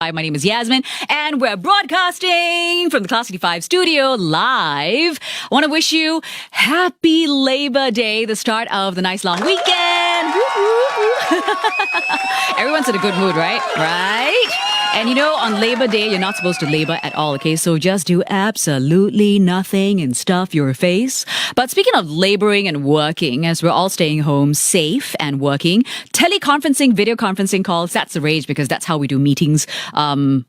Hi, my name is Yasmin, and we're broadcasting from the Class 95 studio live. I want to wish you happy Labor Day, the start of the nice long weekend. Everyone's in a good mood, right? Right? And you know, on Labor Day, you're not supposed to labor at all, okay? So just do absolutely nothing and stuff your face. But speaking of laboring and working, as we're all staying home safe and working, teleconferencing, video conferencing calls, that's the rage because that's how we do meetings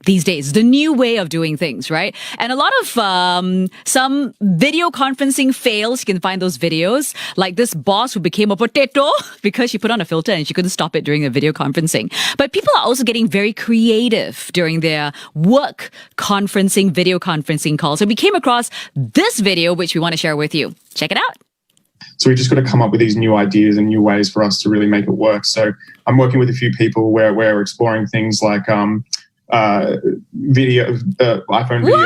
these days. The new way of doing things, right? And a lot of some video conferencing fails. You can find those videos, like this boss who became a potato because she put on a filter and she couldn't stop it during the video conferencing. But people are also getting very creative during their work conferencing, video conferencing calls. So we came across this video, which we want to share with you. Check it out. So we just got to come up with these new ideas and new ways for us to really make it work. So I'm working with a few people where we're exploring things like video, iPhone video,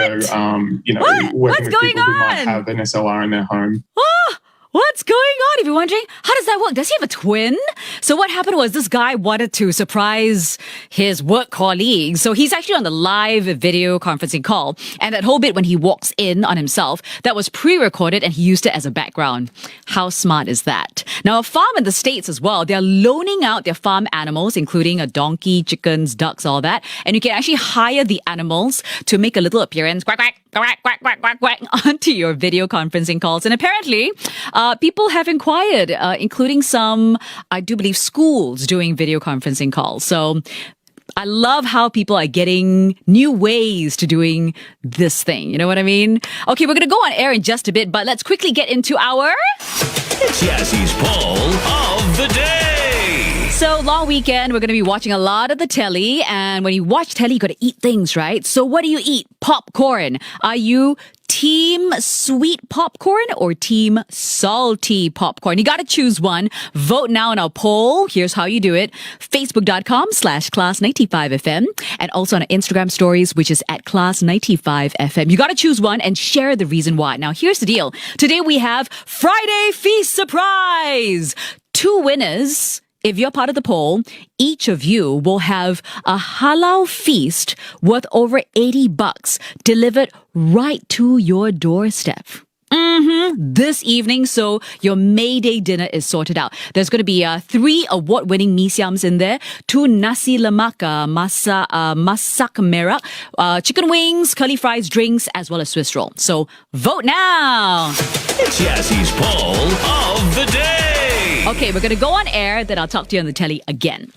working What's with going people who might on? have an SLR in their home. Oh, what's going on? If you're wondering, how does that work? Does he have a twin? So what happened was this guy wanted to surprise his work colleagues. So he's actually on the live video conferencing call. And that whole bit when he walks in on himself, that was pre-recorded and he used it as a background. How smart is that? Now, a farm in the States as well, they're loaning out their farm animals, including a donkey, chickens, ducks, all that. And you can actually hire the animals to make a little appearance, quack, quack, quack, quack, quack, quack, quack, onto your video conferencing calls. And apparently, people have inquired, including some, I do believe, schools doing video conferencing calls. So I love how people are getting new ways to doing this thing. You know what I mean? Okay, we're going to go on air in just a bit, but let's quickly get into our... Yassie's poll of the day. So, long weekend, we're going to be watching a lot of the telly. And when you watch telly, you got to eat things, right? So what do you eat? Popcorn. Are you team sweet popcorn or team salty popcorn? You got to choose one. Vote now in our poll. Here's how you do it. Facebook.com/Class95FM and also on our Instagram stories, which is at Class95FM. You got to choose one and share the reason why. Now, here's the deal. Today we have Friday Feast Surprise. 2 winners. If you're part of the poll, each of you will have a halal feast worth over $80 delivered right to your doorstep. This evening, so your May Day dinner is sorted out. There's going to be 3 award-winning mee siams in there, 2 nasi lemak masak merah, chicken wings, curly fries, drinks, as well as Swiss roll. So vote now. It's Yassie's poll of the day. Okay, we're going to go on air, then I'll talk to you on the telly again.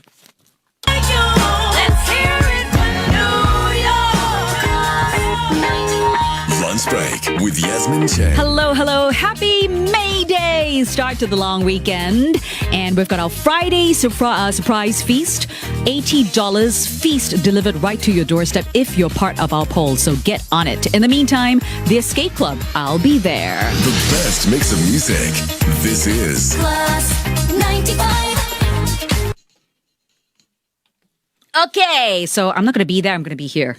Let's hear it from New York. Lunch Break with Yasmin Chen. Hello, hello. Happy May Day. Start to the long weekend. And we've got our Friday surprise feast. $80 feast delivered right to your doorstep if you're part of our poll. So get on it. In the meantime, the Escape Club, I'll be there. The best mix of music. This is Class 95. Okay, so I'm not going to be there. I'm going to be here.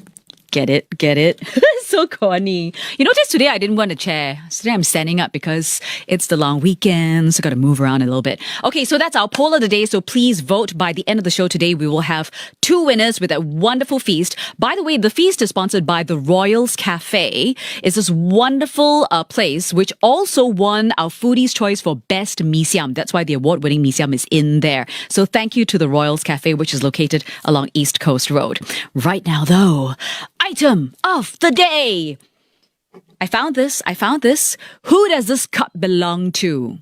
Get it? Get it? So corny. You notice today I didn't want a chair. Today I'm standing up because it's the long weekend, so got to move around a little bit. Okay, so that's our poll of the day. So please vote. By the end of the show today, we will have 2 winners with a wonderful feast. By the way, the feast is sponsored by the Royals Cafe. It's this wonderful place which also won our Foodie's Choice for Best Mee Siam. That's why the award-winning Mee Siam is in there. So thank you to the Royals Cafe, which is located along East Coast Road. Right now, though, item of the day. I found this. Who does this cup belong to?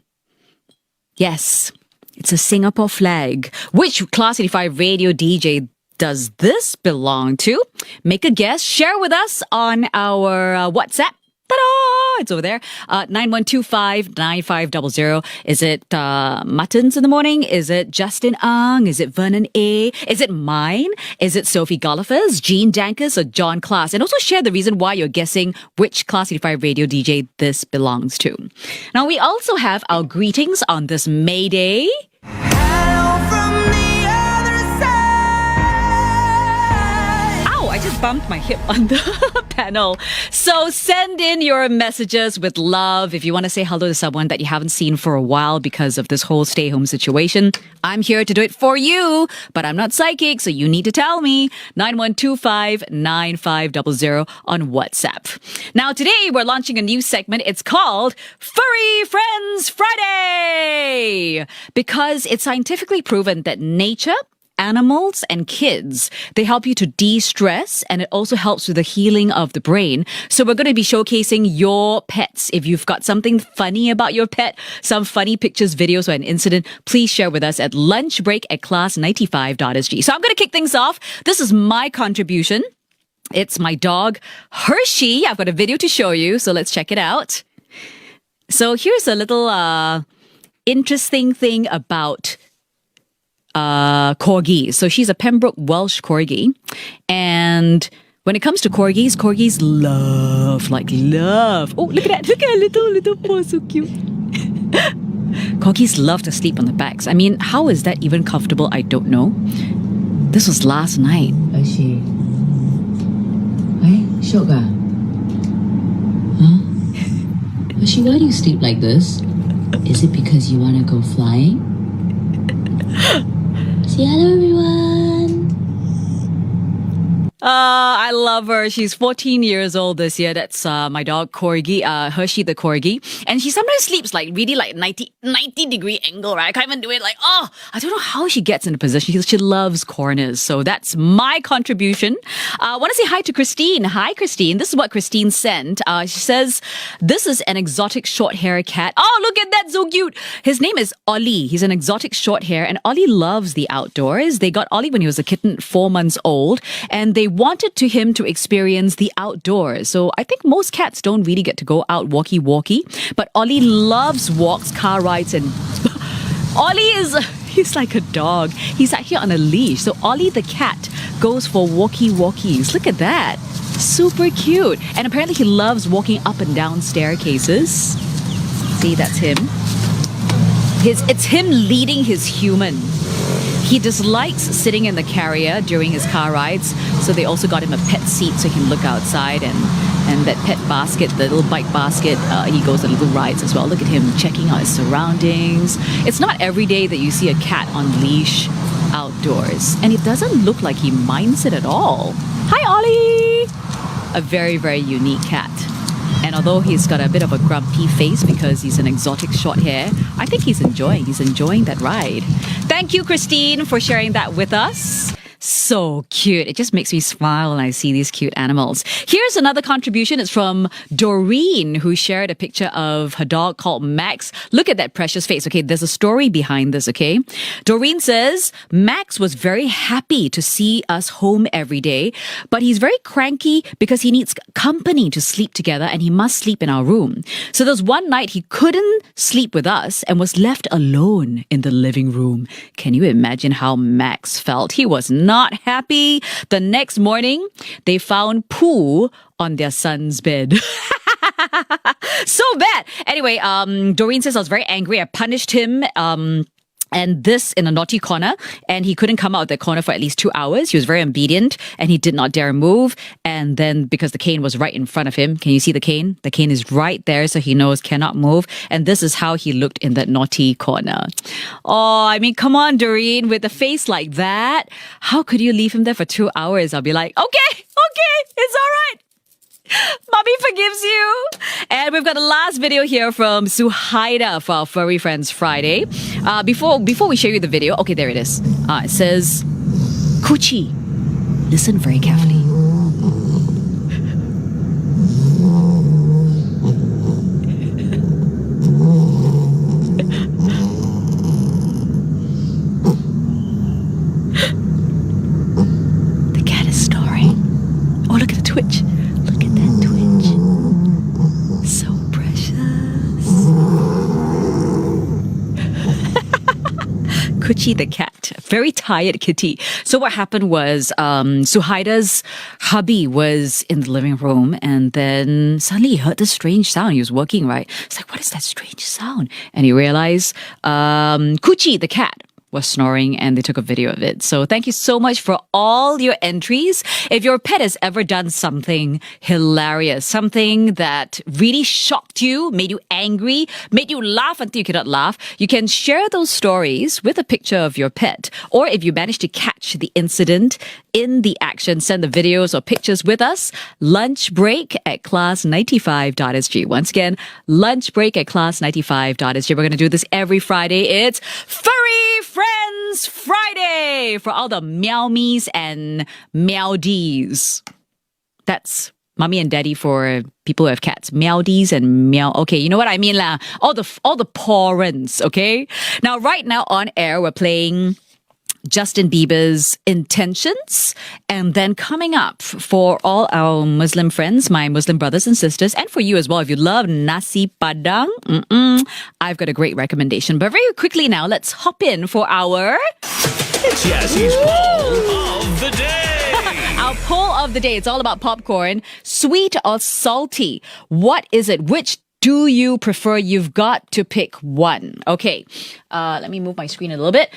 Yes, it's a Singapore flag. Which Class 85 radio DJ does this belong to? Make a guess. Share with us on our WhatsApp. Ta-da! It's over there. 9125-9500. Is it Muttons in the morning? Is it Justin Ang? Is it Vernon A? Is it mine? Is it Sophie Golliffers, Jean Dankus, or John Class? And also share the reason why you're guessing which Class 85 radio DJ this belongs to. Now, we also have our greetings on this May Day. Hello from the other side. Ow, I just bumped my hip on the panel. So send in your messages with love if you want to say hello to someone that you haven't seen for a while because of this whole stay home situation. I'm here to do it for you, but I'm not psychic, so you need to tell me. 9125-9500 on WhatsApp. Now today we're launching a new segment. It's called Furry Friends Friday because it's scientifically proven that nature, animals and kids, they help you to de-stress, and it also helps with the healing of the brain. So we're going to be showcasing your pets. If you've got something funny about your pet, some funny pictures, videos, or an incident, please share with us at lunchbreak@class95.sg. So I'm going to kick things off. This is my contribution. It's my dog, Hershey. I've got a video to show you, so let's check it out. So here's a little interesting thing about corgi. So she's a Pembroke Welsh corgi. And when it comes to corgis love. Oh, look at that. Look at her little paw, so cute. Corgis love to sleep on the backs. I mean, how is that even comfortable? I don't know. This was last night. Hershey. Hey, Shoga. Huh? Hershey, why do you sleep like this? Is it because you want to go flying? Say hello, everyone. I love her. She's 14 years old this year. That's my dog, Corgi, Hershey the Corgi. And she sometimes sleeps really 90-degree angle, right? I can't even do it. I don't know how she gets in a position. She loves corners. So that's my contribution. I want to say hi to Christine. Hi, Christine. This is what Christine sent. She says, this is an exotic short hair cat. Oh, look at that. So cute. His name is Ollie. He's an exotic short hair. And Ollie loves the outdoors. They got Ollie when he was a kitten, 4 months old. And they wanted him to experience the outdoors. So I think most cats don't really get to go out walkie. But Ollie loves walks, car rides, and Ollie he's like a dog. He's actually on a leash. So Ollie the cat goes for walkies. Look at that. Super cute. And apparently he loves walking up and down staircases. See, that's him. It's him leading his human. He dislikes sitting in the carrier during his car rides, so they also got him a pet seat so he can look outside, and that pet basket, the little bike basket, he goes on little rides as well. Look at him checking out his surroundings. It's not every day that you see a cat on leash outdoors, and it doesn't look like he minds it at all. Hi, Ollie! A very, very unique cat. And although he's got a bit of a grumpy face because he's an exotic short hair, I think he's enjoying that ride. Thank you, Christine, for sharing that with us. So cute. It just makes me smile when I see these cute animals. Here's another contribution. It's from Doreen, who shared a picture of her dog called Max. Look at that precious face. Okay, there's a story behind this, okay? Doreen says, Max was very happy to see us home every day, but he's very cranky because he needs company to sleep together and he must sleep in our room. So there's one night he couldn't sleep with us and was left alone in the living room. Can you imagine how Max felt? He was not happy. The next morning, they found poo on their son's bed. So bad. Anyway, Doreen says I was very angry. I punished him. And this in a naughty corner, and he couldn't come out of the corner for at least 2 hours. He was very obedient, and he did not dare move. And then because the cane was right in front of him, can you see the cane? The cane is right there, so he knows cannot move. And this is how he looked in that naughty corner. Oh, I mean, come on, Doreen, with a face like that, how could you leave him there for 2 hours? I'll be like, okay, it's all right. Mommy forgives you. And we've got a last video here from Suhaida for our Furry Friends Friday. Before we show you the video, okay, there it is. It says, Coochie. Listen very carefully. The cat is snoring. Oh, look at the twitch. Look at that twitch. So precious. Coochie the cat. Very tired kitty. So what happened was Suhaida's hubby was in the living room and then suddenly he heard this strange sound. He was working, right? It's like, what is that strange sound? And he realized Coochie the cat was snoring and they took a video of it. So thank you so much for all your entries. If your pet has ever done something hilarious, something that really shocked you, made you angry, made you laugh until you cannot laugh, you can share those stories with a picture of your pet. Or if you manage to catch the incident in the action, send the videos or pictures with us. Lunch break at class95.sg. Once again, lunch break at class95.sg. We're going to do this every Friday. It's Furry Friends Friday for all the meow me's and meow dees. That's mommy and daddy for people who have cats. Meow dees and meow. Okay, you know what I mean lah. All the parents. Okay. Now, right now on air, we're playing Justin Bieber's Intentions. And then coming up for all our Muslim friends, my Muslim brothers and sisters, and for you as well, if you love nasi padang, I've got a great recommendation. But very quickly now, let's hop in for our... It's Yassie's poll of the day. Our poll of the day. It's all about popcorn. Sweet or salty? What is it? Which do you prefer? You've got to pick one. Okay. Let me move my screen a little bit.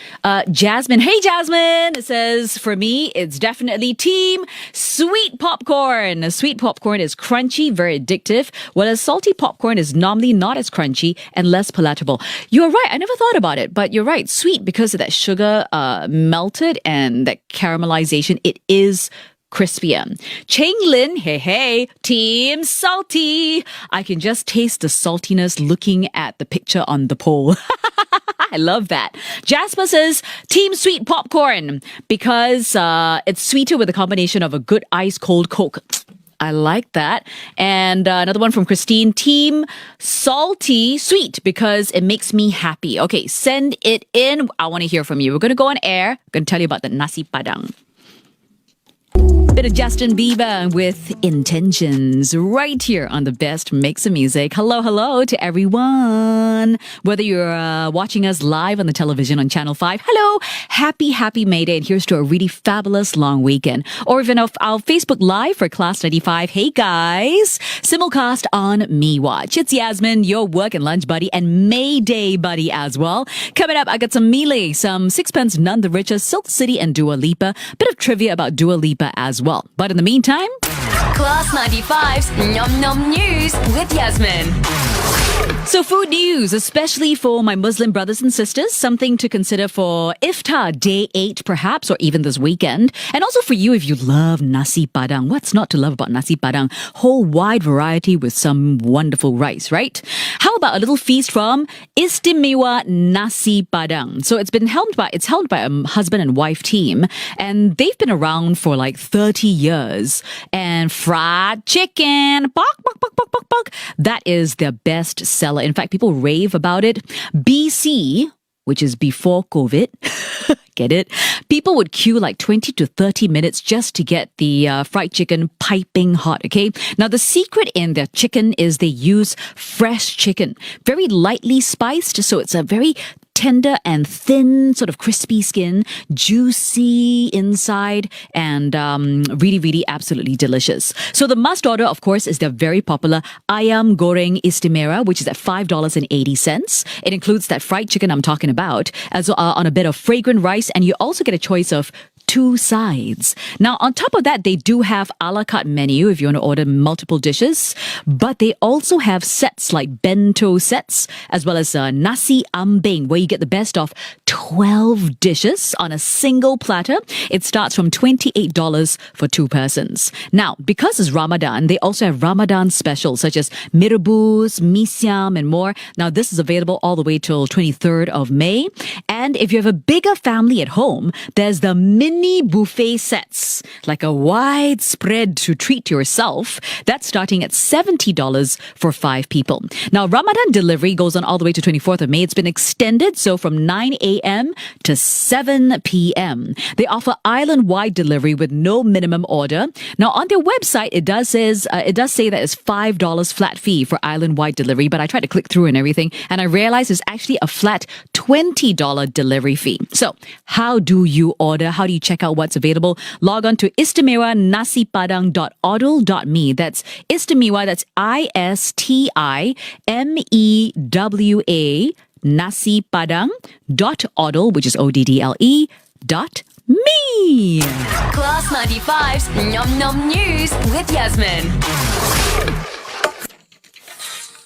Jasmine. Hey, Jasmine. It says, for me, it's definitely team sweet popcorn. Sweet popcorn is crunchy, very addictive, whereas salty popcorn is normally not as crunchy and less palatable. You're right. I never thought about it, but you're right. Sweet because of that sugar melted and that caramelization. It is crispier. Cheng Lin, hey, team salty. I can just taste the saltiness looking at the picture on the poll. I love that. Jasper says, team sweet popcorn because it's sweeter with a combination of a good ice cold Coke. I like that. And another one from Christine, team salty sweet because it makes me happy. Okay, send it in. I want to hear from you. We're going to go on air. I'm going to tell you about the nasi padang. Bit of Justin Bieber with Intentions right here on the best mix of music. Hello to everyone. Whether you're watching us live on the television on Channel 5, hello, happy May Day, and here's to a really fabulous long weekend. Or even off our Facebook Live for Class 95, hey guys, simulcast on Me Watch. It's Yasmin, your work and lunch buddy and May Day buddy as well. Coming up, I got some Mealy, some Sixpence None the Richer, Silk City and Dua Lipa, bit of trivia about Dua Lipa as well. But in the meantime, Class 95's Nom Nom News with Yasmin. so food news, especially for my Muslim brothers and sisters, something to consider for Iftar Day 8 perhaps, or even this weekend. And also for you if you love nasi padang. What's not to love about nasi padang? Whole wide variety with some wonderful rice, right? How about a little feast from Istimewa Nasi Padang? So it's held by a husband and wife team, and they've been around for like 30 years. And fried chicken, bok, that is their best seller. In fact, people rave about it. BC, which is before COVID, get it? People would queue like 20 to 30 minutes just to get the fried chicken piping hot, okay? Now, the secret in their chicken is they use fresh chicken, very lightly spiced, so it's a very tender and thin, sort of crispy skin, juicy inside, and really absolutely delicious. So the must order, of course, is their very popular Ayam Goreng Istimewa, which is at $5.80. It includes that fried chicken I'm talking about, as on a bit of fragrant rice, and you also get a choice of 2 sides. Now, on top of that, they do have a la carte menu if you want to order multiple dishes, but they also have sets like bento sets, as well as nasi ambeng, where you get the best of 12 dishes on a single platter. It starts from $28 for 2 persons. Now, because it's Ramadan, they also have Ramadan specials such as mirebus, mee siam, and more. Now, this is available all the way till 23rd of May. And if you have a bigger family at home, there's the mini buffet sets, like a wide spread to treat yourself. That's starting at $70 for 5 people. Now, Ramadan delivery goes on all the way to 24th of May. It's been extended, so from 9 a.m. to 7 p.m. They offer island-wide delivery with no minimum order. Now, on their website, it does say that it's $5 flat fee for island-wide delivery, but I tried to click through and everything, and I realized it's actually a flat $20 delivery fee. So, how do you order? How do you check out what's available? Log on to istimewanasipadang.odl.me. That's Istimewa, that's ISTIMEWA nasipadang.oddle, which is ODDLE.me. Class 95's Nom Nom News with Yasmin.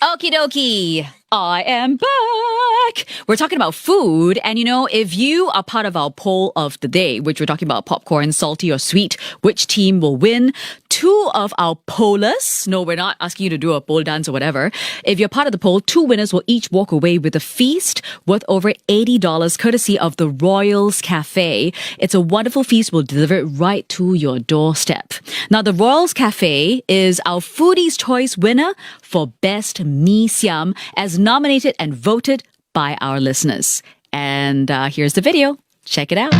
Okie dokie. I am back. We're talking about food. And if you are part of our poll of the day, which we're talking about popcorn, salty or sweet, which team will win? Two of our pollers, no, we're not asking you to do a pole dance or whatever. If you're part of the poll, two winners will each walk away with a feast worth over $80 courtesy of the Royals Cafe. It's a wonderful feast. We'll deliver it right to your doorstep. Now, the Royals Cafe is our Foodie's Choice winner for Best Mee Siam, as nominated and voted by our listeners. And here's the video. Check it out.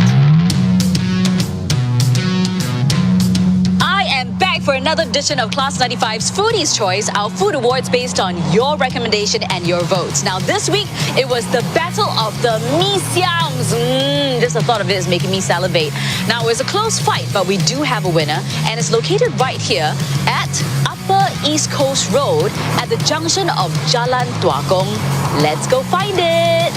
I am back for another edition of Class 95's Foodie's Choice, our food awards based on your recommendation and your votes. Now, this week, it was the battle of the Mee Siams. Just the thought of it is making me salivate. Now, it was a close fight, but we do have a winner, and it's located right here at Upper East Coast Road at the junction of Jalan Tua Kong. Let's go find it.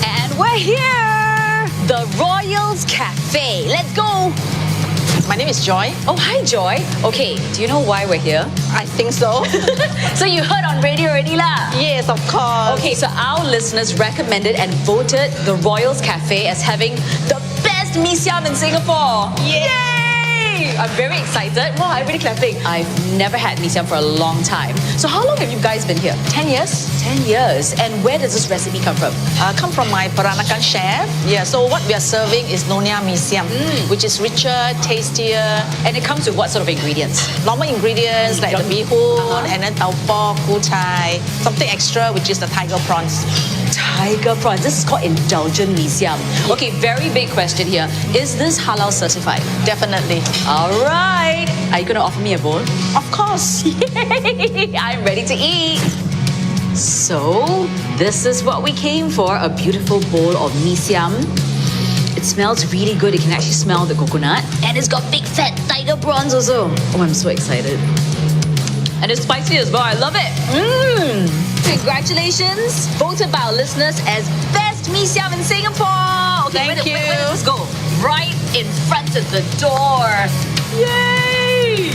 And we're here, the Royals Cafe. Let's go. My name is Joy. Oh, hi, Joy. Okay, do you know why we're here? I think so. So you heard on radio already lah. Yes, of course. Okay, so our listeners recommended and voted the Royals Cafe as having the best mee siam in Singapore. Yay! I'm very excited. Wow, I'm really clapping. I've never had mee siam for a long time. So how long have you guys been here? 10 years. 10 years. And where does this recipe come from? Come from my Peranakan chef. Yeah, so what we are serving is Nyonya Mee Siam, which is richer, tastier. And it comes with what sort of ingredients? Normal ingredients like the bee hoon and then tau pok, ku chai. Something extra, which is the tiger prawns. Tiger prawns. This is called indulgent mee siam. Okay, very big question here. Is this halal certified? Definitely. All right. Are you going to offer me a bowl? Of course. Yay! I'm ready to eat. So, this is what we came for. A beautiful bowl of mee siam. It smells really good. You can actually smell the coconut. And it's got big fat tiger prawns also. Oh, I'm so excited. And it's spicy as well. I love it. Congratulations. Voted by our listeners as best mee siam in Singapore. Okay, Thank you. Where does this go? Right in front of the door. Yay!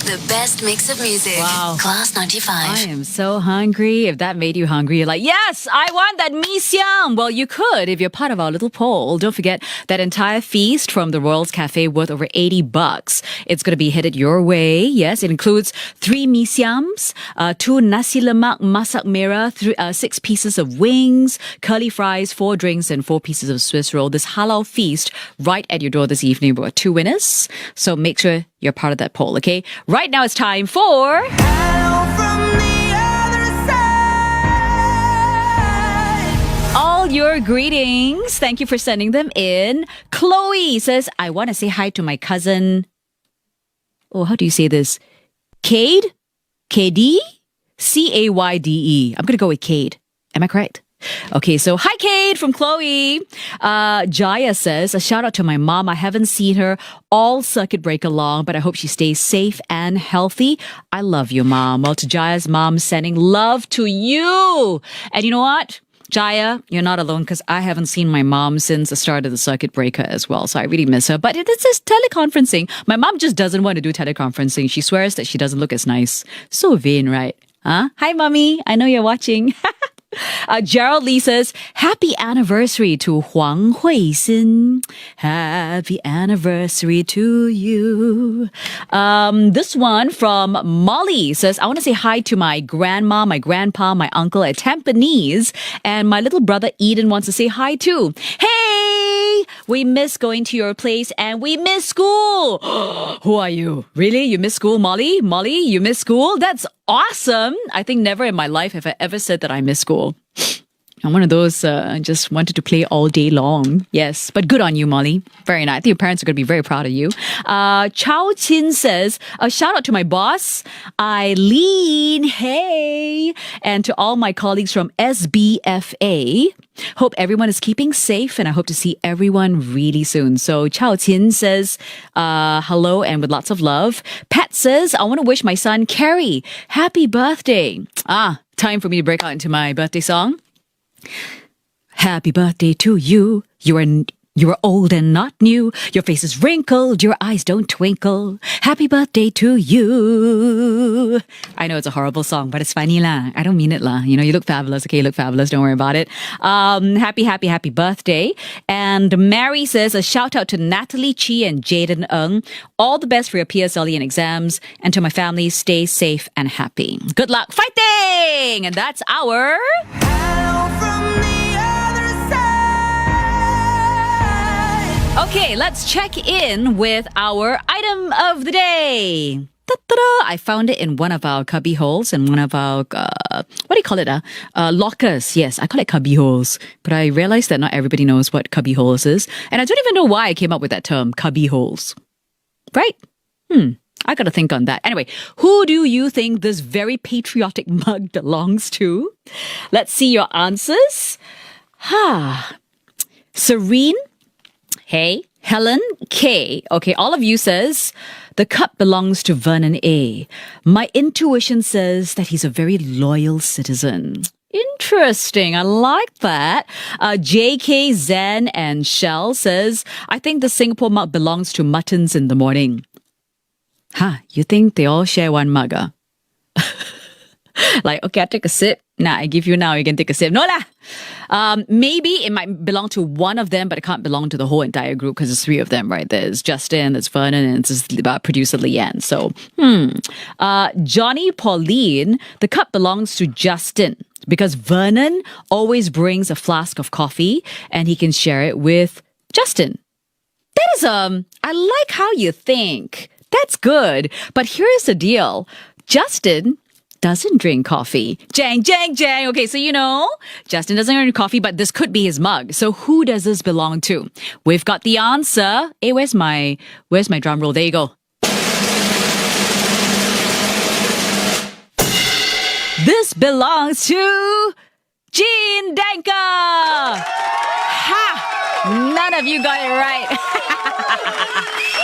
The best mix of music. Wow. Class 95. I am so hungry. If that made you hungry, you're like, yes, I want that mee siam. Well, you could if you're part of our little poll. Don't forget that entire feast from the Royals Cafe worth over $80. It's going to be headed your way. Yes, it includes 3 mee siams, 2 nasi lemak masak merah, 6 pieces of wings, curly fries, 4 drinks, and 4 pieces of Swiss roll. This halal feast right at your door this evening. We've got 2 winners. So make sure you're part of that poll, okay? Right now it's time for... all your greetings. Thank you for sending them in. Chloe says, I want to say hi to my cousin. Oh, how do you say this? Cade? KD? Cayde. I'm going to go with Cade. Am I correct? Okay, so hi Kate from Chloe. Jaya says, a shout out to my mom. I haven't seen her all circuit breaker long, but I hope she stays safe and healthy. I love you, Mom. Well, to Jaya's mom, sending love to you. And you know what? Jaya, you're not alone because I haven't seen my mom since the start of the circuit breaker as well. So I really miss her. But it's just teleconferencing. My mom just doesn't want to do teleconferencing. She swears that she doesn't look as nice. So vain, right? Huh? Hi, Mommy. I know you're watching. Gerald Lee says, happy anniversary to Huang Huixin. Happy anniversary to you. This one from Molly says, I want to say hi to my grandma, my grandpa, my uncle at Tampines. And my little brother Eden wants to say hi too. Hey, we miss going to your place and we miss school. Who are you? Really? You miss school, Molly? Molly, you miss school? That's awesome. I think never in my life have I ever said that I miss school. I'm one of those, just wanted to play all day long. Yes, but good on you, Molly. Very nice. I think your parents are going to be very proud of you. Chow Chin says, a shout out to my boss, Eileen. Hey. And to all my colleagues from SBFA. Hope everyone is keeping safe, and I hope to see everyone really soon. So Chao Qin says, hello and with lots of love. Pat says, I want to wish my son Kerry happy birthday. Time for me to break out into my birthday song. Happy birthday to you. You are old and not new. Your face is wrinkled. Your eyes don't twinkle. Happy birthday to you. I know it's a horrible song, but it's funny lah. I don't mean it lah. You know, you look fabulous. Okay, you look fabulous. Don't worry about it. Happy birthday. And Mary says a shout out to Natalie Chi and Jaden Ng. All the best for your PSLE and exams. And to my family, stay safe and happy. Good luck fighting. And that's our... Okay, let's check in with our item of the day. Ta-da! I found it in one of our cubby holes, in one of our, what do you call it? Lockers. Yes, I call it cubby holes. But I realized that not everybody knows what cubby holes is. And I don't even know why I came up with that term, cubby holes. Right? I gotta think on that. Anyway, who do you think this very patriotic mug belongs to? Let's see your answers. Serene. Hey, Helen K. Okay, all of you says the cup belongs to Vernon A. My intuition says that he's a very loyal citizen. Interesting. I like that. JK, Zen, and Shell says, I think the Singapore mug belongs to Muttons in the morning. You think they all share one mug? Like, okay, I take a sip. Nah, I give you now, you can take a sip. No lah. Maybe it might belong to one of them, but it can't belong to the whole entire group because there's three of them, right? There's Justin, there's Vernon, and there's producer Leanne. So, Johnny Pauline, the cup belongs to Justin because Vernon always brings a flask of coffee and he can share it with Justin. That is, I like how you think. That's good. But here's the deal. Justin doesn't drink coffee. Jang. Okay, so you know, Justin doesn't drink coffee, but this could be his mug. So who does this belong to? We've got the answer. Hey, where's my drum roll? There you go. This belongs to Jean Danka. None of you got it right.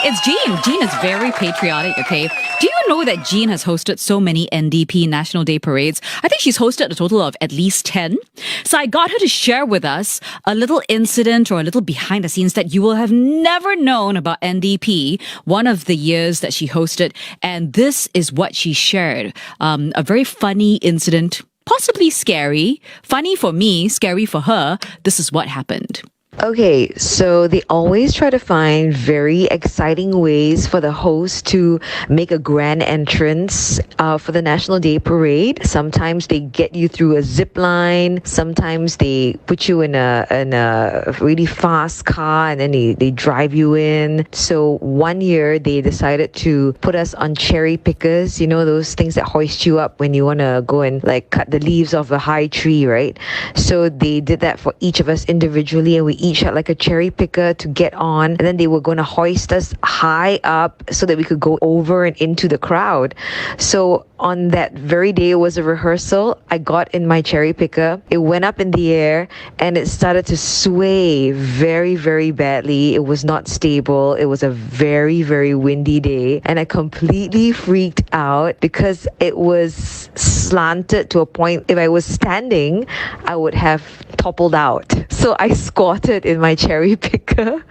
It's Jean. Jean is very patriotic, okay? Do you know that Jean has hosted so many NDP National Day parades? I think she's hosted a total of at least 10. So I got her to share with us a little incident or a little behind the scenes that you will have never known about NDP, one of the years that she hosted. And this is what she shared. A very funny incident, possibly scary. Funny for me, scary for her. This is what happened. Okay, so they always try to find very exciting ways for the host to make a grand entrance for the National Day Parade. Sometimes they get you through a zip line. Sometimes they put you in a really fast car and then they drive you in. So one year they decided to put us on cherry pickers, you know, those things that hoist you up when you want to go and like cut the leaves off a high tree, right? So they did that for each of us individually, and we each had like a cherry picker to get on, and then they were going to hoist us high up so that we could go over and into the crowd. So on that very day, it was a rehearsal. I got in my cherry picker. It went up in the air and it started to sway very, very badly. It was not stable. It was a very, very windy day, and I completely freaked out because it was slanted to a point. If I was standing, I would have toppled out. So I squatted in my cherry picker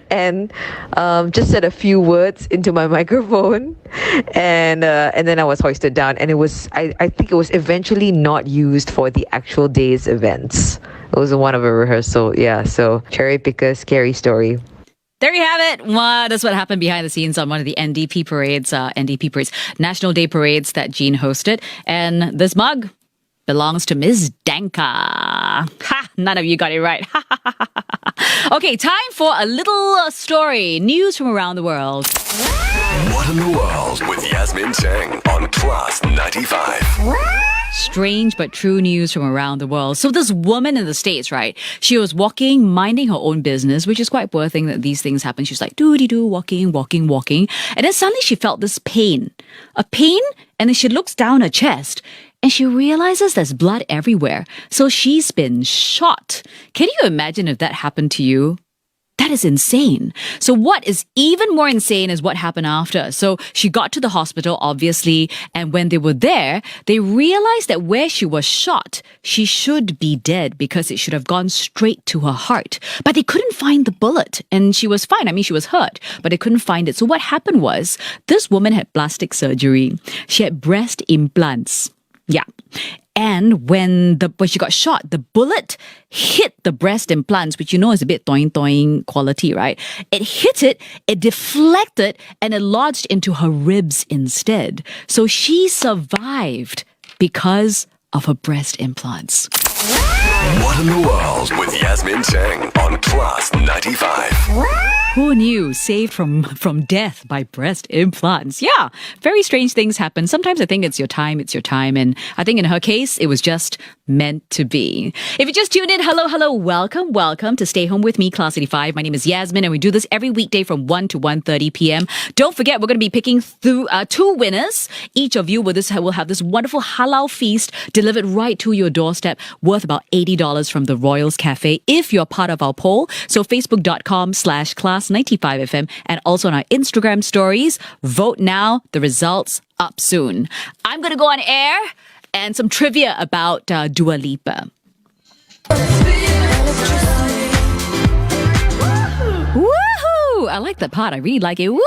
and just said a few words into my microphone, and then I was hoisted down. And it was, I think it was eventually not used for the actual day's events. It was one of a rehearsal. Yeah, so cherry picker, scary story. There you have it. That's what happened behind the scenes on one of the NDP parades, National Day parades that Jean hosted. And this mug belongs to Ms. Danka. None of you got it right. Okay, time for a little story. News from around the world. What in the world with Yasmin Cheng on Class 95. Strange but true news from around the world. So this woman in the States, right? She was walking, minding her own business, which is quite poor thing that these things happen. She's like, doo-dee-doo, walking. And then suddenly she felt this pain. A pain, and then she looks down her chest, and she realizes there's blood everywhere. So she's been shot. Can you imagine if that happened to you? That is insane. So what is even more insane is what happened after. So she got to the hospital, obviously, and when they were there, they realized that where she was shot, she should be dead because it should have gone straight to her heart. But they couldn't find the bullet, and she was fine. I mean, she was hurt, but they couldn't find it. So what happened was this woman had plastic surgery. She had breast implants. Yeah. And when she got shot, the bullet hit the breast implants, which you know is a bit toing quality, right? It hit it deflected, and it lodged into her ribs instead. So she survived because of her breast implants. What in the World with Yasmin Cheng on Class 95. Who knew? Saved from death by breast implants. Yeah, very strange things happen. Sometimes I think it's your time. And I think in her case, it was just meant to be. If you just tuned in, hello, welcome to Stay Home With Me, Class 85. My name is Yasmin, and we do this every weekday from 1 to 1:30 p.m. Don't forget, we're going to be picking through two winners. Each of you will have this wonderful halal feast delivered right to your doorstep, worth about $80 from the Royals Cafe if you're part of our poll. So facebook.com/Class95FM and also on our Instagram stories. Vote now. The results up soon. I'm going to go on air and some trivia about Dua Lipa. Woohoo! I like that part. I really like it. Woohoo!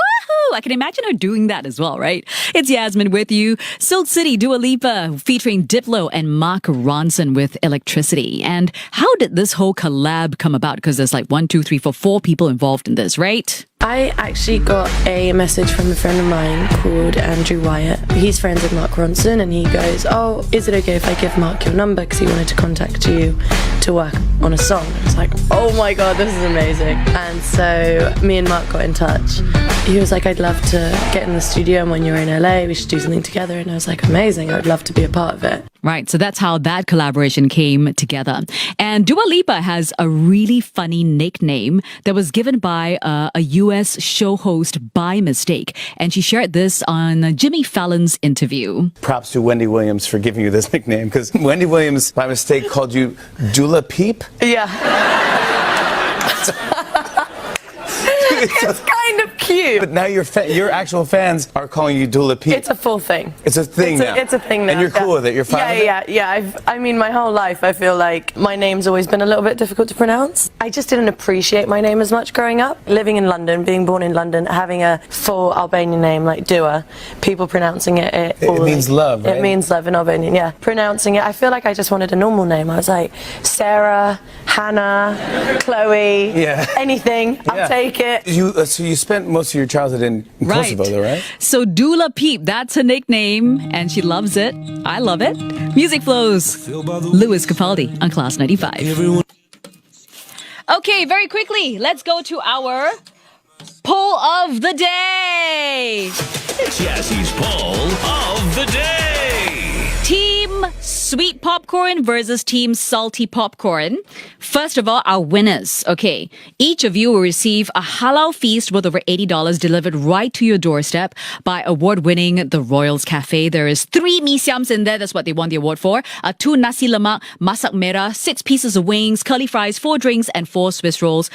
I can imagine her doing that as well, right? It's Yasmin with you. Silk City, Dua Lipa, featuring Diplo and Mark Ronson with Electricity. And how did this whole collab come about? Because there's like 4 people involved in this, right? I actually got a message from a friend of mine called Andrew Wyatt. He's friends with Mark Ronson, and he goes, "Oh, is it okay if I give Mark your number? Because he wanted to contact you to work on a song." I was like, "Oh my God, this is amazing." And so me and Mark got in touch. He was like, "I'd love to get in the studio, and when you're in LA, we should do something together." And I was like, "Amazing, I would love to be a part of it." Right, so that's how that collaboration came together. And Dua Lipa has a really funny nickname that was given by a US show host by mistake. And she shared this on Jimmy Fallon's interview. Props to Wendy Williams for giving you this nickname, because Wendy Williams, by mistake, called you Dula Peep. Yeah. It's kind of cute. But now your actual fans are calling you Dula Peep. It's a full thing. It's a thing now. It's a thing now. And you're cool with it? You're fine with it? Yeah. I mean, my whole life, I feel like my name's always been a little bit difficult to pronounce. I just didn't appreciate my name as much growing up. Living in London, being born in London, having a full Albanian name like Dua, people pronouncing it means love, right? It means love in Albanian, yeah. Pronouncing it, I feel like I just wanted a normal name. I was like, Sarah, Hannah, Chloe, anything, I'll take it. So you spent most of your childhood in Kosovo, though, right? So Dula Peep, that's her nickname, and she loves it. I love it. Music flows. Louis Capaldi on Class 95. Okay, very quickly, let's go to our poll of the day. It's Yassie's poll of the day. Team sweet popcorn versus team salty popcorn. First of all, our winners. Okay, each of you will receive a halal feast worth over $80 delivered right to your doorstep by award-winning The Royals Cafe. There is 3 mee siams in there. That's what they won the award for. 2 nasi lemak, masak merah, 6 pieces of wings, curly fries, 4 drinks, and 4 Swiss rolls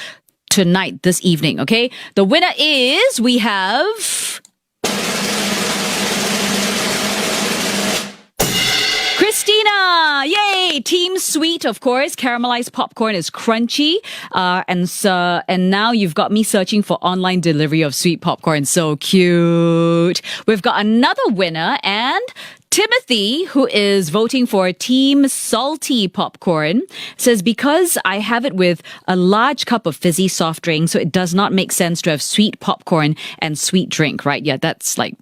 tonight, this evening. Okay, the winner is, we have Christina! Yay! Team sweet, of course. Caramelized popcorn is crunchy. And now you've got me searching for online delivery of sweet popcorn. So cute. We've got another winner, and Timothy, who is voting for Team Salty Popcorn, says, because I have it with a large cup of fizzy soft drink, so it does not make sense to have sweet popcorn and sweet drink, right? Yeah, that's like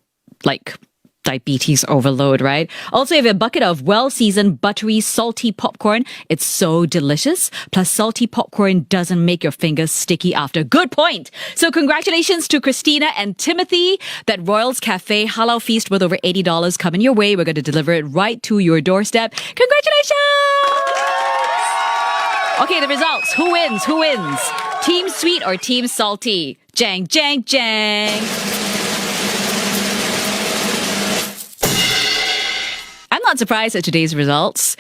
diabetes overload, right? Also, you have a bucket of well-seasoned, buttery, salty popcorn. It's so delicious. Plus, salty popcorn doesn't make your fingers sticky after. Good point. So congratulations to Christina and Timothy. That Royals Cafe halal feast worth over $80 coming your way. We're going to deliver it right to your doorstep. Congratulations! Okay, the results. Who wins? Who wins? Team sweet or team salty? Jang, jang, jang. I'm not not surprised at today's results.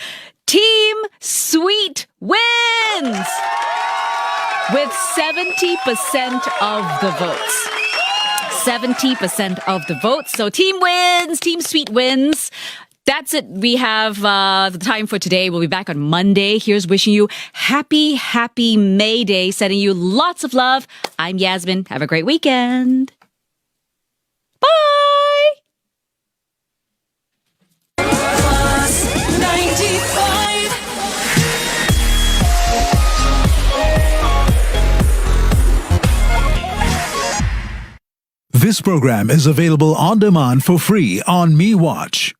Team Sweet wins with 70% of the votes. 70% of the votes. So team wins, Team Sweet wins. That's it. We have the time for today. We'll be back on Monday. Here's wishing you happy May Day. Sending you lots of love. I'm Yasmin. Have a great weekend. Bye. This program is available on demand for free on MeWatch.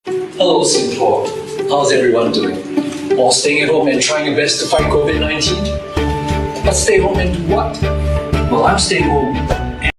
Hello, Singapore. How's everyone doing? All staying at home and trying your best to fight COVID-19? But stay home and do what? Well, I'm staying home